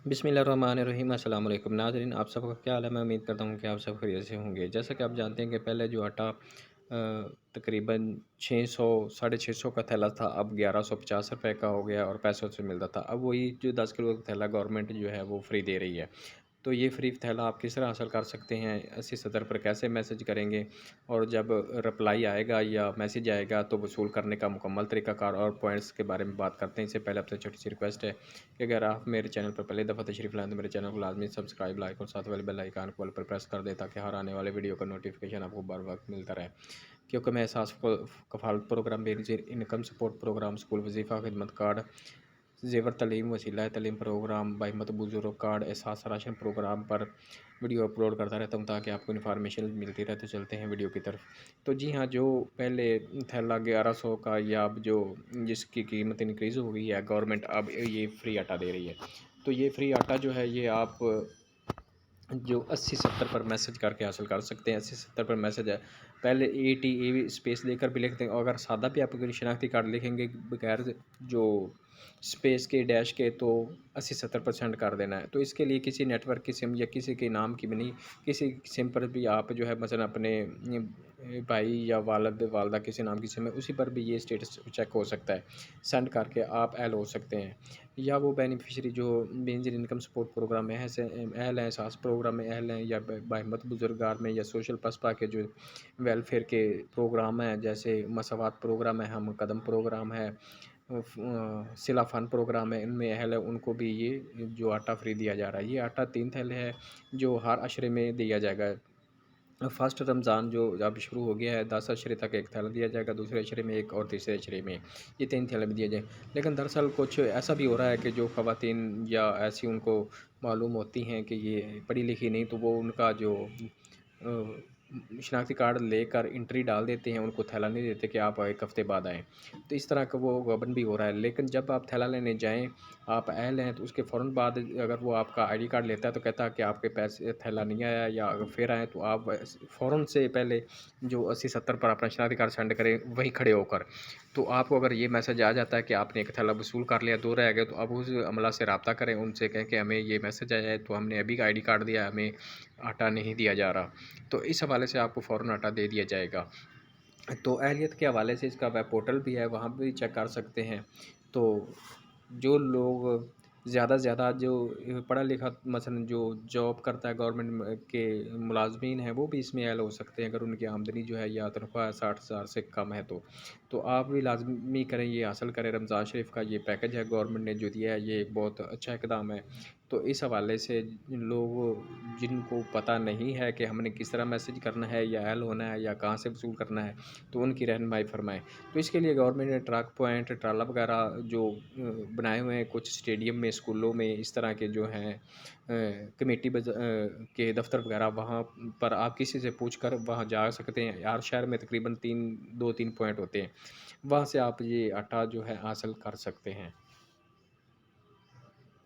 बिस्मिल्लाहिर्रहमानिर्रहीम अस्सलाम वालेकुम नाज़रीन, आप सबका क्या हाल है। मैं उम्मीद करता हूँ कि आप सब खैरियत से होंगे। जैसा कि आप जानते हैं कि पहले जो आटा तकरीबन 600 साढ़े 600 का थैला था, अब 1150 रुपए का हो गया और पैसों से मिलता था। अब वही जो 10 किलो का थैला गवर्नमेंट जो है वो फ्री दे रही है। तो ये फ्री थैला आप किस तरह हासिल कर सकते हैं, 80-70 पर कैसे मैसेज करेंगे, और जब रिप्लाई आएगा या मैसेज आएगा तो वसूल करने का मुकम्मल तरीक़ाकार और पॉइंट्स के बारे में बात करते हैं। इससे पहले आपसे छोटी सी रिक्वेस्ट है कि अगर आप मेरे चैनल पर पहली दफ़ा तशरीफ़ लाएँ तो मेरे चैनल को लाजमी सब्सक्राइब, लाइक और साथ वाले बेल आइकन को ऑल पर प्रेस कर दें, ताकि हर आने वाले वीडियो का नोटिफिकेशन आपको बर वक्त मिलता रहे। क्योंकि मैं Ehsaas Kafaalat program, Benazir income support program, school वजीफ़ा खिदमत कार्ड, ज़ेवर तलीम, वसीला तलीम प्रोग्राम, बाहिम्मत बुज़ुर्ग कार्ड, एहसास राशन प्रोग्राम पर वीडियो अपलोड करता रहता हूँ, ताकि आपको इन्फॉर्मेशन मिलती रहे। तो चलते हैं वीडियो की तरफ। तो जी हाँ, जो पहले थैला 1100 का, या अब जो जिसकी कीमत इंक्रीज़ हो गई है, गवर्नमेंट अब ये फ्री आटा दे रही है। तो ये फ्री आटा जो है ये आप जो 80-70 पर मैसेज करके हासिल कर सकते हैं। 80-70 पर मैसेज है, पहले ATA स्पेस देकर भी लिखते हैं, और अगर सादा भी आप अगर शनाख्ती कार्ड लिखेंगे बगैर जो स्पेस के डैश के, तो 80-70% कर देना है। तो इसके लिए किसी नेटवर्क की सिम या किसी के नाम की भी नहीं, किसी सिम पर भी आप जो है मसलन अपने भाई या वालद वालदा किसी नाम की सिम है, उसी पर भी ये स्टेटस चेक हो सकता है। सेंड करके आप एल हो सकते हैं, या वो बेनिफिशरी जो बेनज़ीर इनकम सपोर्ट प्रोग्राम में अहल हैं, सास प्रोग्राम में अहल हैं, या बाहिम्मत बुजुर्गार में, या सोशल पसपा के जो वेलफेयर के प्रोग्राम हैं, जैसे मसावत प्रोग्राम है, हम कदम प्रोग्राम है, सिला फ़न प्रोग्राम है, इनमें अहल है, उनको भी ये जो आटा फ्री दिया जा रहा है। ये आटा 3 थैले है जो हर अशरे में दिया जाएगा। फर्स्ट रमज़ान जो अब शुरू हो गया है, 10 अशरे तक एक थैला दिया जाएगा, दूसरे अशरे में एक और तीसरे अशरे में ये 3 थैले भी दिए जाए। लेकिन दरअसल कुछ ऐसा भी हो रहा है कि जो ख़वातीन या ऐसी उनको मालूम होती हैं कि ये पढ़ी लिखी नहीं, तो वो उनका जो शनाख्ती कार्ड लेकर एंट्री डाल देते हैं, उनको थैला नहीं देते कि आप 1 हफ़्ते बाद आएँ। तो इस तरह का वो गबन भी हो रहा है। लेकिन जब आप थैला लेने जाएँ, आप अहल हैं, तो उसके फ़ौरन बाद अगर वो आपका आईडी कार्ड लेता है तो कहता है कि आपके पैसे थैला नहीं आया, या अगर फिर आए तो आप फ़ौरन से पहले जो 80-70 पर अपना शनाख्ती कार्ड सेंड करें वहीं खड़े होकर। तो आपको अगर ये मैसेज आ जाता है कि आपने एक थैला वसूल कर लिया, 2 रह गए, तो अब उस अमला से रब्ता करें, उनसे कहें कि हमें ये मैसेज आया है, तो हमने अभी आईडी कार्ड दिया है, हमें आटा नहीं दिया जा रहा। तो इस हवाले से आपको फ़ौरन आटा दे दिया जाएगा। तो अहलियत के हवाले से इसका वेब पोर्टल भी है, वहाँ पे भी चेक कर सकते हैं। तो जो लोग ज़्यादा से ज़्यादा जो पढ़ा लिखा मसलन जो जॉब करता है गवर्नमेंट में के मुलाज़मीन हैं, वो भी इसमें ऐड हो सकते हैं, अगर उनकी आमदनी जो है या तनख्वाह 60,000 से कम है तो। तो आप भी लाज़मी करें, ये हासिल करें। रमज़ान शरीफ का ये पैकेज है, गवर्नमेंट ने जो दिया है, ये बहुत अच्छा इक़दाम है। तो इस हवाले से लोग जिनको पता नहीं है कि हमने किस तरह मैसेज करना है, या ऐड होना है, या कहाँ से वसूल करना है, तो उनकी रहनुमाई फ़रमाएँ। तो इसके लिए गवर्नमेंट ने ट्रक पॉइंट, ट्राला वगैरह जो बनाए हुए हैं, कुछ स्टेडियम में, स्कूलों में, इस तरह के जो हैं कमेटी के दफ़्तर वगैरह, वहाँ पर आप किसी से पूछ कर वहाँ जा सकते हैं। हर शहर में तकरीबन 2-3 पॉइंट होते हैं, वहाँ से आप ये आटा जो है हासिल कर सकते हैं।